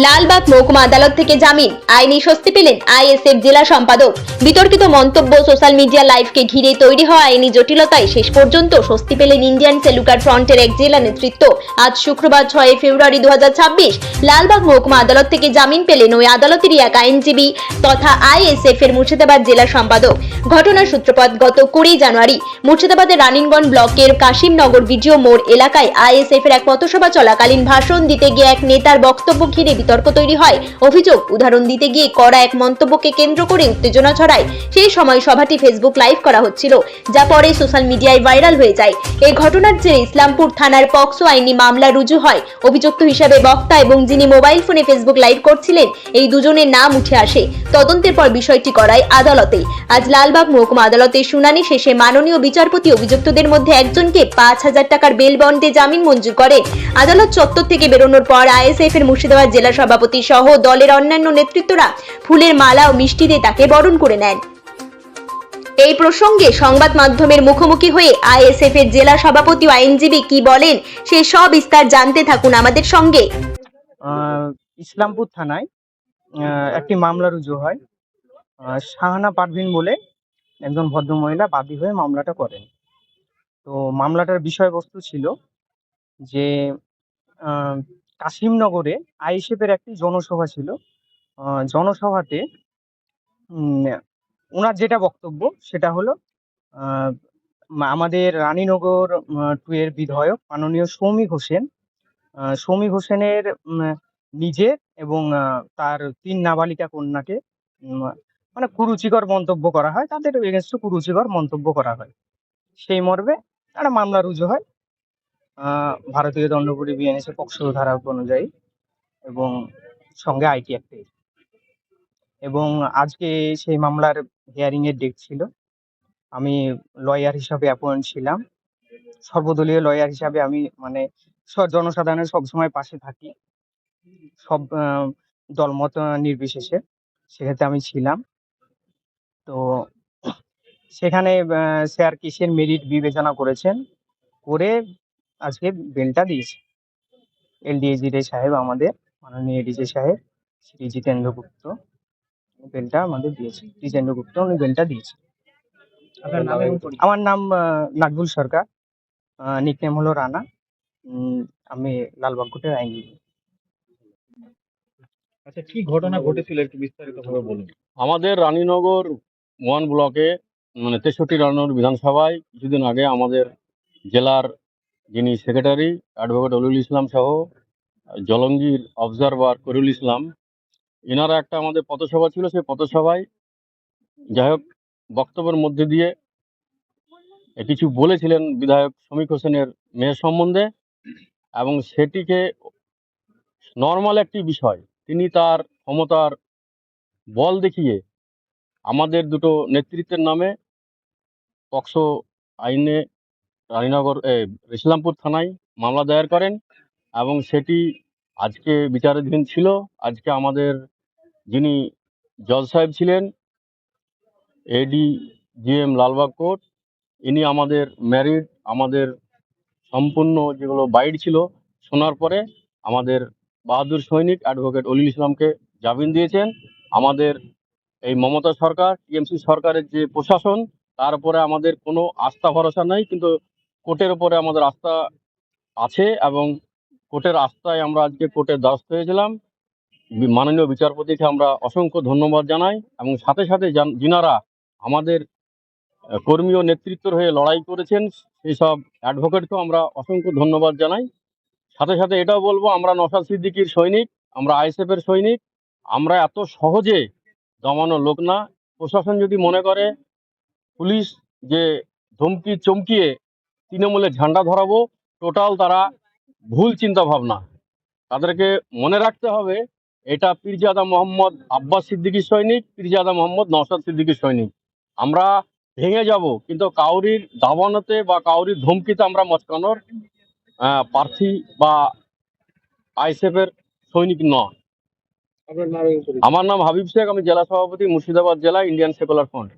লালবাগ মহকুমা আদালত থেকে জামিন, আইনি স্বস্তি পেলেন আইএসএফ জেলা সম্পাদক। বিতর্কিত মন্তব্য, সোশ্যাল মিডিয়া লাইভকে ঘিরে তৈরি হওয়া আইনি জটিলতায় শেষ পর্যন্ত স্বস্তি পেলেন ইন্ডিয়ান সেলুলার ফ্রন্টের এক জেলা নেতৃত্ব। আজ শুক্রবার 6 ফেব্রুয়ারি 2026 লালবাগ মহকুমা আদালত থেকে জামিন পেলেন ওই আদালতেরই এক আইনজীবী তথা আইএসএফ এর মুর্শিদাবাদ জেলা সম্পাদক। ঘটনার সূত্রপাত গত 20 জানুয়ারি মুর্শিদাবাদের রানীগঞ্জ ব্লকের কাশিমনগর বিজিও মোড় এলাকায় আইএসএফ এর এক পথসভা চলাকালীন ভাষণ দিতে গিয়ে এক নেতার বক্তব্য ঘিরে বিতর্ক তৈরি হয়। অভিযোগ, উদাহরণ দিতে গিয়ে করা এক মন্তব্যকে কেন্দ্র করে উত্তেজনা ছড়ায়। সেই সময় সভাটি ফেসবুক লাইভ করা হচ্ছিল, যা পরে সোশ্যাল মিডিয়ায় ভাইরাল হয়ে যায়। এই ঘটনার জেরে ইসলামপুর থানার পক্সো আইনি মামলা রুজু হয়। অভিযুক্ত হিসাবে বক্তা এবং যিনি মোবাইল ফোনে ফেসবুক লাইভ করছিলেন, এই দুজনের নাম উঠে আসে। তদন্তের পর বিষয়টি করায় আদালতে। আজ লালবাগ মহকুমা আদালতের শুনানি শেষে মাননীয় বিচারপতি অভিযুক্তদের মধ্যে একজনকে 5,000 টাকার বেল বন্ডে জামিন মঞ্জুর করে। আদালত চত্বর থেকে বেরোনোর পর আইএসএফ এর মুর্শিদাবাদ জেলা সভাপতি সহ দলের অন্যান্য নেতৃত্বরা ফুলের মালা ও মিষ্টি দিয়ে তাকে বরণ করে নেন। এই প্রসঙ্গে সংবাদ মাধ্যমের মুখোমুখি হয়ে আইএসএফ এর জেলা সভাপতি ও আইনজীবী কি বলেন, সে সব বিস্তার জানতে থাকুন আমাদের সঙ্গে। ইসলামপুর থানায় একটি মামলা রুজু হয়। শাহানা পারভিন বলে একজন ভদ্রমহিলা বাদী হয়ে মামলাটা করেন। তো মামলাটার বিষয়বস্তু ছিল যে কাশিমনগরে আইএসএফ এর একটি জনসভা ছিল। জনসভাতে ওনার যেটা বক্তব্য সেটা হলো আমাদের রানীনগর 2 এর বিধায়ক মাননীয় সৌমিক হোসেনের নিজের এবং তার 3 নাবালিকা কন্যাকে মানে কুরুচিকর মন্তব্য করা হয়, তাদের এগেনস্টে কুরুচিকর মন্তব্য করা হয়। সেই মর্মে একটা মামলা রুজু হয় ভারতীয় দণ্ডবিধি বিএনএস পক্সো ধারা অনুযায়ী এবং সঙ্গে আইটি অ্যাক্টে। এবং আজকে সেই মামলার হিয়ারিং এর ডেট ছিল। আমি লয়ার হিসাবে অ্যাপয়েন্ট ছিলাম। সর্বদলীয় লয়ার হিসাবে আমি মানে জনসাধারণের সবসময় পাশে থাকি, সব দলমত নির্বিশেষে, সেক্ষেত্রে আমি ছিলাম। তো সেখানে স্যার কেসের মেরিট বিবেচনা করেছেন, করে আজকে বেলটা দিয়েছে এলডিএজি রে সাহেব, আমাদের মাননীয় এডিজি সাহেব শ্রী জিতেন্দ্র গুপ্ত বেলটা আমাদের দিয়েছে। জিতেন্দ্র গুপ্ত উনি বেলটা দিয়েছে। আমার নাম নাকবুল সরকার, নিকনেম হলো রানা। আমি লালবাগ কোর্টের আইনজীবী। আচ্ছা, কি ঘটনা ঘটেছিল একটু বিস্তারিত ভাবে বলুন। আমাদের রানীনগর 1 ব্লকে মানে 63 রানীনগর বিধানসভায় কিছুদিন আগে আমাদের জেলার যিনি সেক্রেটারি অ্যাডভোকেট অলিউল ইসলাম সহ জলঙ্গির অবজারভার করিউল ইসলাম, এনারা একটা আমাদের পথসভা ছিল। সেই পথসভায় যাই হোক বক্তব্যের মধ্যে দিয়ে কিছু বলেছিলেন বিধায়ক সৌমিক হোসেনের মেয়ের সম্বন্ধে, এবং সেটিকে নর্মাল একটি বিষয় তিনি তার ক্ষমতার বল দেখিয়ে আমাদের দুটো নেতৃত্বের নামে পক্সো আইনে রানীনগর ইসলামপুর থানায় মামলা দায়ের করেন, এবং সেটি আজকে বিচারাধীন ছিল। আজকে আমাদের যিনি জজ সাহেব ছিলেন এডিজিএম লালবাগ কোর্ট, ইনি আমাদের ম্যারিড আমাদের সম্পূর্ণ যেগুলো বাইট ছিল শোনার পরে আমাদের বাহাদুর সৈনিক অ্যাডভোকেট অলিউল ইসলামকে জামিন দিয়েছেন। আমাদের এই মমতা সরকার টিএমসি সরকারের যে প্রশাসন, তার উপরে আমাদের কোনো আস্থা ভরসা নেই, কিন্তু কোর্টের উপরে আমাদের আস্থা আছে, এবং কোর্টের আস্থায় আমরা আজকে কোর্টের দ্বারস্থ হয়েছিলাম। মাননীয় বিচারপতিকে আমরা অসংখ্য ধন্যবাদ জানাই, এবং সাথে সাথে যিনারা আমাদের কর্মী ও নেতৃত্বের হয়ে লড়াই করেছেন সেই সব অ্যাডভোকেটকেও আমরা অসংখ্য ধন্যবাদ জানাই। সাথে সাথে এটাও বলবো, আমরা নওশাদ সিদ্দিকীর সৈনিক, আমরা আইএসএফ এর সৈনিক, আমরা এত সহজে দমানো লোক না। প্রশাসন যদি মনে করে পুলিশ যে ধমকি চমকিয়ে তৃণমূলের ঝান্ডা ধরাবো, টোটাল তারা ভুল চিন্তা ভাবনা। তাদেরকে মনে রাখতে হবে এটা পীরজাদা মোহাম্মদ আব্বাস সিদ্দিকীর সৈনিক, পীরজাদা মোহাম্মদ নওশাদ সিদ্দিকীর সৈনিক। আমরা ভেঙে যাব, কিন্তু কাউরির দাবানতে বা কাউরির ধমকিতে আমরা মচকানোর প্রার্থী বা আইএসএফ এর সৈনিক নয়। আমার নাম হাবিব শেখ, আমি জেলা সভাপতি মুর্শিদাবাদ জেলা ইন্ডিয়ান সেকুলার ফ্রন্ট।